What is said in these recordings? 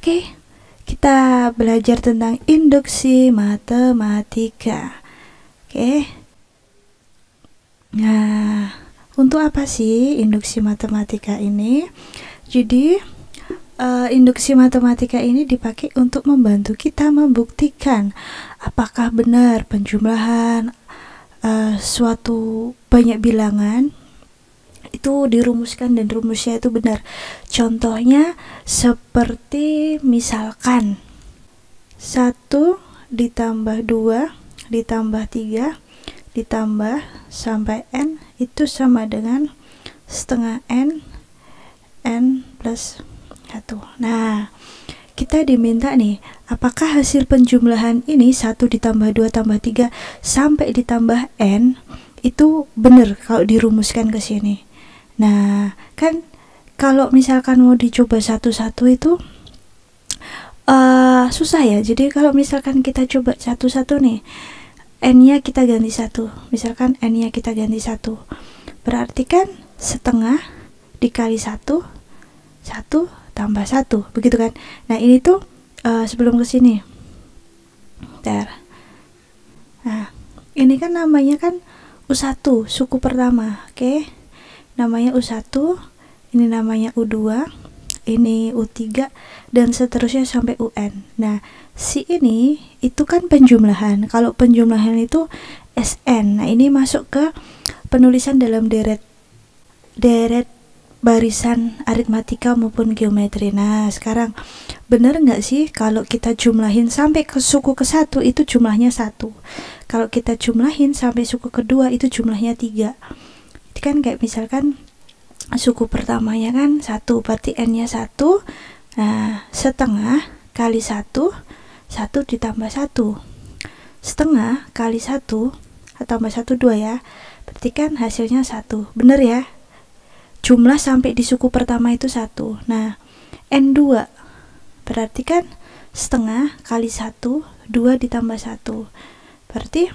Oke, kita belajar tentang induksi matematika. Oke. Nah, untuk apa sih induksi matematika ini? Jadi, induksi matematika ini dipakai untuk membantu kita membuktikan apakah benar penjumlahan suatu banyak bilangan itu dirumuskan dan rumusnya itu benar. Contohnya seperti misalkan 1 ditambah 2 ditambah 3 ditambah sampai n itu sama dengan setengah n plus 1. Nah, kita diminta nih, apakah hasil penjumlahan ini 1 ditambah 2 tambah 3 sampai ditambah n itu benar kalau dirumuskan ke sini. Nah, kan kalau misalkan mau dicoba satu-satu itu susah ya. Jadi kalau misalkan kita coba satu-satu nih, n-nya kita ganti 1, misalkan n-nya kita ganti 1, berarti kan setengah dikali 1 tambah 1, begitu kan. Nah, ini tuh sebelum ke sini. Bentar. Nah, ini kan namanya kan U1, suku pertama, oke? Namanya U1, ini namanya U2, ini U3, dan seterusnya sampai UN. Nah, si ini itu kan penjumlahan. Kalau penjumlahan itu SN. Nah, ini masuk ke penulisan dalam deret barisan aritmatika maupun geometri. Nah, sekarang benar nggak sih kalau kita jumlahin sampai ke suku ke-1 itu jumlahnya 1. Kalau kita jumlahin sampai suku kedua itu jumlahnya 3. Itu kan kayak misalkan suku pertamanya kan 1, berarti n-nya 1. Nah, setengah kali 1 ditambah 1. Setengah kali 1 tambah 1 2 ya. Berarti kan hasilnya 1. Bener ya? Jumlah sampai di suku pertama itu 1. Nah, n2 berarti kan setengah kali 1 2 ditambah 1. Berarti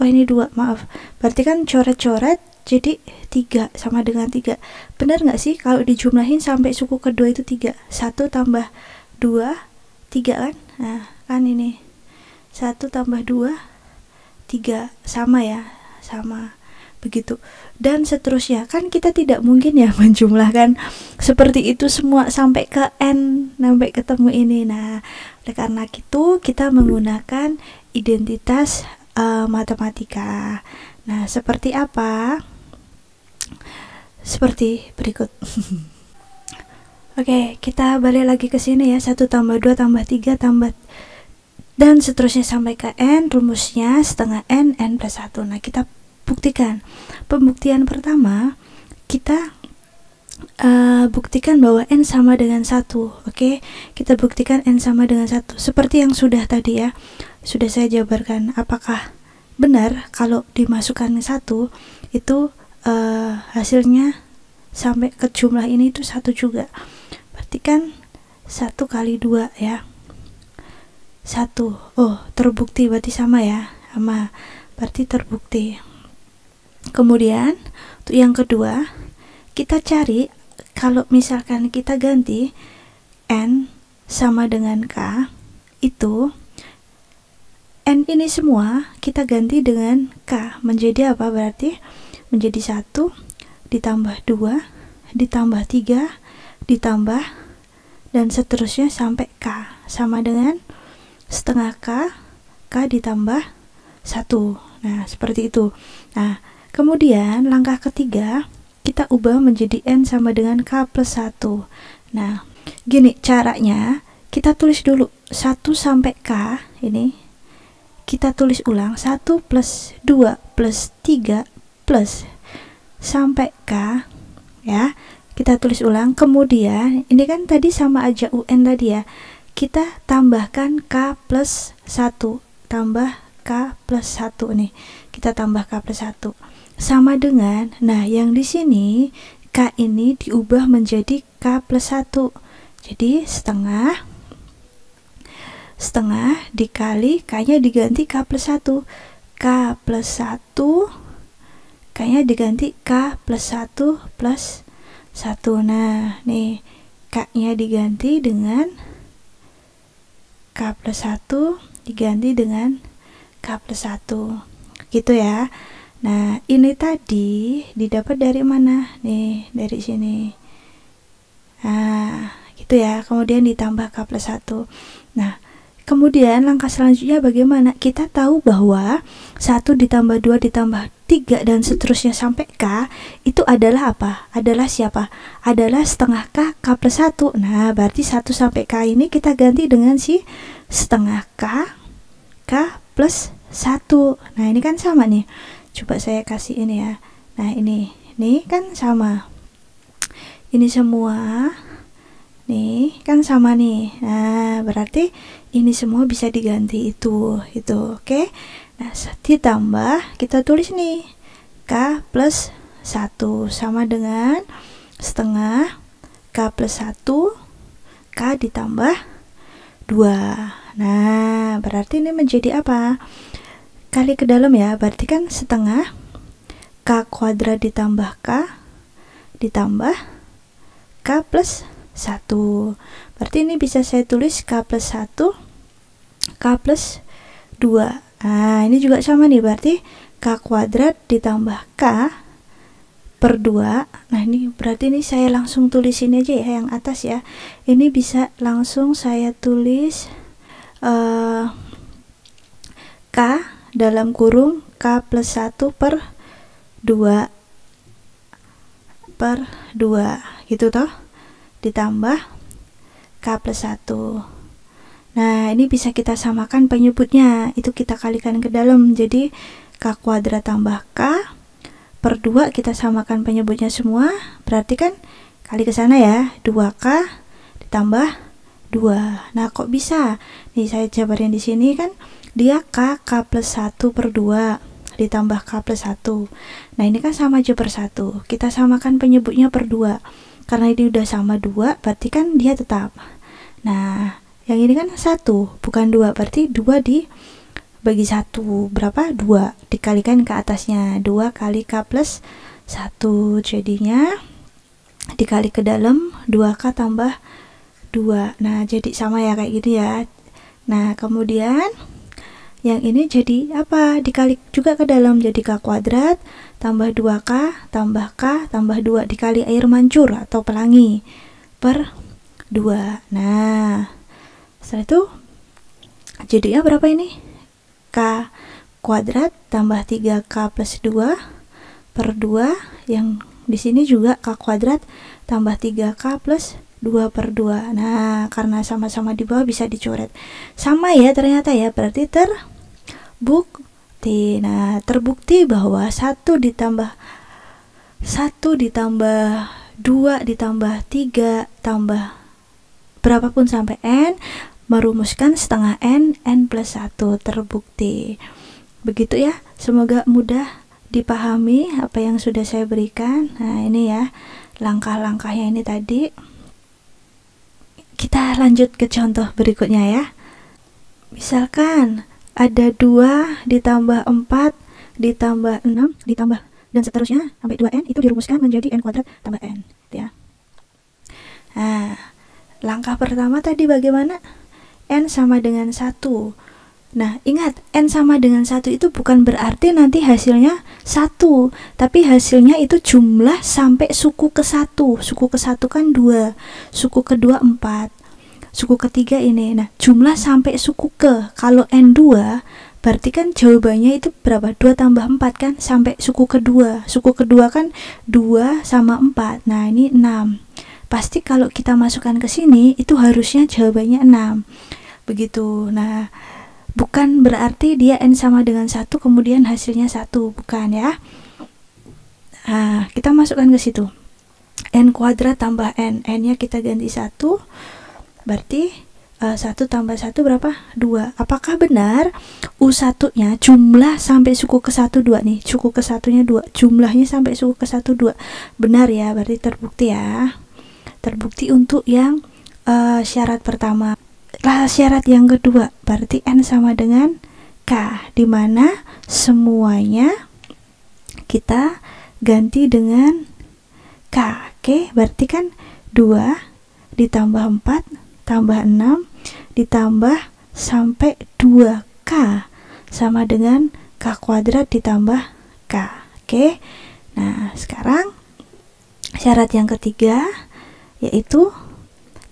ini 2, maaf. Berarti kan coret-coret jadi 3 sama dengan 3. Benar nggak sih kalau dijumlahin sampai suku kedua itu 3? 1 tambah 2 3 kan? Nah, kan ini 1 tambah 2 3, sama ya, sama begitu. Dan seterusnya, kan kita tidak mungkin ya menjumlahkan seperti itu semua sampai ke n, sampai ketemu ini. Nah, oleh karena itu kita menggunakan identitas matematika. Nah, seperti apa? Seperti berikut. Oke, kita balik lagi ke sini ya. 1 tambah 2 tambah 3 tambah dan seterusnya sampai ke n. Rumusnya setengah n plus 1. Nah, kita buktikan. Pembuktian pertama, kita buktikan bahwa n sama dengan 1. Oke, kita buktikan n sama dengan 1. Seperti yang sudah tadi ya, sudah saya jabarkan. Apakah benar kalau dimasukkan 1 itu hasilnya sampai ke jumlah ini itu 1 juga. Berarti kan 1 kali 2 ya, 1. Oh, terbukti, berarti sama ya, sama, berarti terbukti. Kemudian untuk yang kedua, kita cari kalau misalkan kita ganti n sama dengan k, itu n ini semua kita ganti dengan k, menjadi apa? Berarti menjadi 1 ditambah 2 ditambah 3 ditambah dan seterusnya sampai k, sama dengan setengah k ditambah 1. Nah, seperti itu. Nah, kemudian langkah ketiga, kita ubah menjadi n sama dengan k plus 1. Nah, gini caranya, kita tulis dulu 1 sampai k, ini kita tulis ulang 1 plus 2 plus 3 plus sampai k ya, kita tulis ulang. Kemudian ini kan tadi sama aja UN tadi ya, kita tambahkan k plus 1 tambah k plus 1 nih, kita tambah k plus 1 sama dengan, nah yang di sini k ini diubah menjadi k plus 1. Jadi setengah dikali k nya diganti k plus 1, k plus 1 k nya diganti k plus 1 plus 1. Nah, nih k nya diganti dengan K plus 1 diganti dengan K plus 1 gitu ya. Nah ini tadi didapat dari mana nih, dari sini. Nah gitu ya, kemudian ditambah K plus 1. Nah kemudian langkah selanjutnya bagaimana? Kita tahu bahwa 1 ditambah 2 ditambah 3 dan seterusnya sampai K itu adalah apa? Adalah siapa? Adalah setengah K, K plus 1. Nah berarti 1 sampai K ini kita ganti dengan si setengah K, K plus 1. Nah ini kan sama nih, coba saya kasih ini ya. Nah ini kan sama, ini semua nih kan sama nih. Nah berarti ini semua bisa diganti itu oke. Nah ditambah, kita tulis nih K plus 1 sama dengan setengah K plus 1 K ditambah 2. Nah berarti ini menjadi apa? Kali ke dalam ya, berarti kan setengah K kuadrat ditambah K ditambah K plus 1. Berarti ini bisa saya tulis K plus 1 K plus 2. Nah ini juga sama nih, berarti K kuadrat ditambah K per 2. Nah ini berarti ini saya langsung tulis ini aja ya, yang atas ya. Ini bisa langsung saya tulis K dalam kurung K plus 1 per 2 gitu toh, ditambah K plus 1. Nah ini bisa kita samakan penyebutnya, itu kita kalikan ke dalam, jadi K kuadrat tambah K per 2 kita samakan penyebutnya semua, berarti kan kali ke sana ya, 2K ditambah 2. Nah kok bisa? Nih saya jabarin di sini kan dia K plus 1 per 2 ditambah K plus 1. Nah ini kan sama aja per 1, kita samakan penyebutnya per 2. Karena ini udah sama 2, berarti kan dia tetap. Nah yang ini kan 1 bukan 2, berarti 2 dibagi 1 berapa? 2 dikalikan ke atasnya, 2 kali K plus 1, jadinya dikali ke dalam 2K tambah 2. Nah jadi sama ya kayak gitu ya. Nah kemudian yang ini jadi apa? Dikali juga ke dalam, jadi K kuadrat tambah 2K tambah K tambah 2 dikali air mancur atau pelangi per 2. Nah setelah itu jadinya berapa ini? K kuadrat tambah 3K plus 2 per 2, yang di sini juga K kuadrat tambah 3K plus 2 per 2. Nah karena sama-sama di bawah bisa dicoret sama ya ternyata ya, berarti terbukti. Nah terbukti bahwa 1 ditambah 2 ditambah 3 tambah berapapun sampai N merumuskan setengah N plus 1, terbukti. Begitu ya, semoga mudah dipahami apa yang sudah saya berikan. Nah ini ya langkah-langkahnya ini tadi. Kita lanjut ke contoh berikutnya ya. Misalkan ada 2 ditambah 4 ditambah 6 ditambah dan seterusnya sampai 2N, itu dirumuskan menjadi N kuadrat tambah N ya. Nah langkah pertama tadi bagaimana? N sama dengan 1. Nah ingat, N sama dengan 1 itu bukan berarti nanti hasilnya 1, tapi hasilnya itu jumlah sampai suku ke 1. Suku ke 1 kan 2, suku kedua 4, suku ketiga ini. Nah jumlah sampai suku ke, kalau N2 berarti kan jawabannya itu berapa? 2 tambah 4 kan, sampai suku kedua. Suku kedua kan 2 sama 4. Nah ini 6. Pasti kalau kita masukkan ke sini itu harusnya jawabannya 6. Begitu. Nah, bukan berarti dia N sama dengan 1 kemudian hasilnya 1, bukan ya. Nah, kita masukkan ke situ. N kuadrat tambah N. N-nya kita ganti 1. Berarti 1 tambah 1 berapa? 2. Apakah benar U1-nya jumlah sampai suku ke 1 2 nih? Suku ke 1-nya 2. Jumlahnya sampai suku ke 1 2. Benar ya, berarti terbukti ya. Terbukti untuk yang syarat pertama. Syarat yang kedua berarti N sama dengan K, dimana semuanya kita ganti dengan K. Oke, berarti kan 2 ditambah 4 tambah 6 ditambah sampai 2K sama dengan K kuadrat ditambah K. Oke. Nah, sekarang syarat yang ketiga yaitu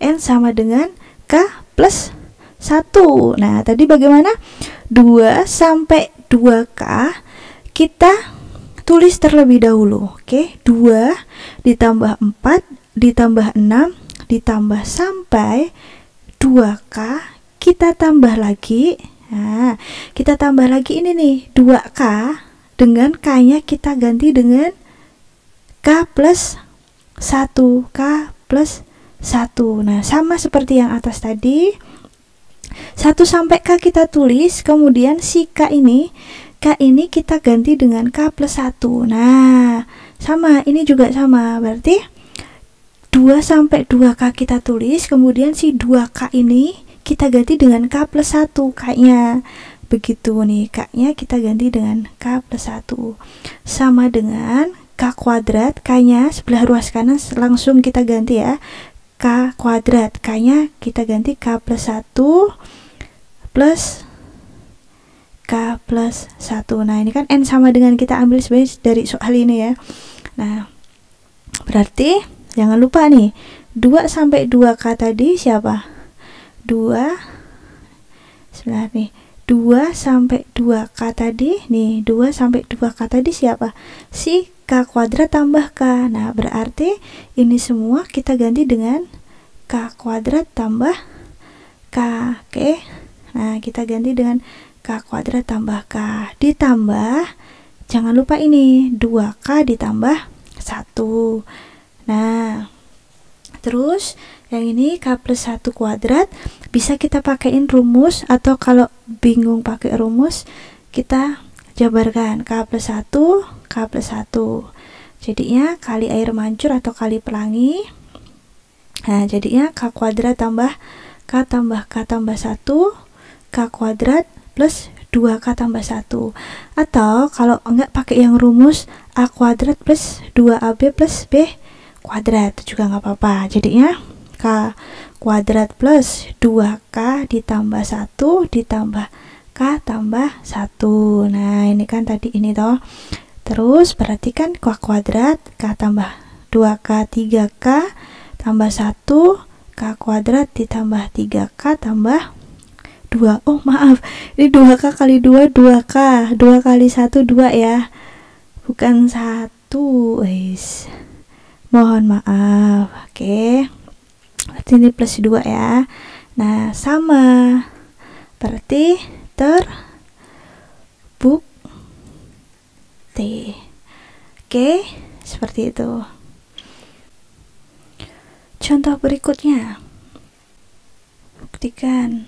N sama dengan K plus 1. Nah, tadi bagaimana? 2 sampai 2K kita tulis terlebih dahulu. Oke, 2 ditambah 4 ditambah 6 ditambah sampai 2K, kita tambah lagi. Nah, kita tambah lagi ini nih, 2K dengan K-nya kita ganti dengan K plus 1, K plus 1. Nah, sama seperti yang atas tadi. 1 sampai K kita tulis, kemudian si K ini kita ganti dengan K plus 1. Nah, sama, ini juga sama. Berarti 2 sampai 2K kita tulis, kemudian si 2K ini kita ganti dengan K plus 1 K-nya. Begitu nih, K-nya kita ganti dengan K plus 1. Sama dengan K kuadrat, K-nya sebelah ruas kanan langsung kita ganti ya. K kuadrat, K-nya kita ganti K plus 1 plus K plus 1. Nah, ini kan N sama dengan kita ambil sebenarnya dari soal ini ya. Nah, berarti jangan lupa nih, 2 sampai 2K tadi siapa? 2 sebelah nih. 2 sampai 2K tadi nih, 2 sampai 2K tadi siapa? Si K kuadrat tambah K. Nah, berarti ini semua kita ganti dengan K kuadrat tambah K. Oke. Nah, kita ganti dengan K kuadrat tambah K. Ditambah, jangan lupa ini 2K ditambah 1. Nah, terus yang ini K plus 1 kuadrat bisa kita pakaiin rumus, atau kalau bingung pakai rumus kita jabarkan K plus 1 K plus 1. Jadinya kali air mancur atau kali pelangi. Nah, jadinya K kuadrat tambah K tambah K tambah 1 K kuadrat plus 2K tambah 1. Atau kalau enggak pakai yang rumus A kuadrat plus 2AB plus B kuadrat juga nggak apa-apa. Jadinya K kuadrat plus 2K ditambah 1 ditambah K tambah 1. Nah, ini kan tadi ini toh. Terus perhatikan K kuadrat, K tambah 2K 3K tambah 1, K kuadrat ditambah 3K tambah 2. Oh, maaf, ini 2K kali 2 2K, 2 kali 1 2 ya, bukan 1. Wis, mohon maaf. Oke, berarti ini plus 2 ya. Nah, sama, berarti terbukti. Oke, seperti itu. Contoh berikutnya, buktikan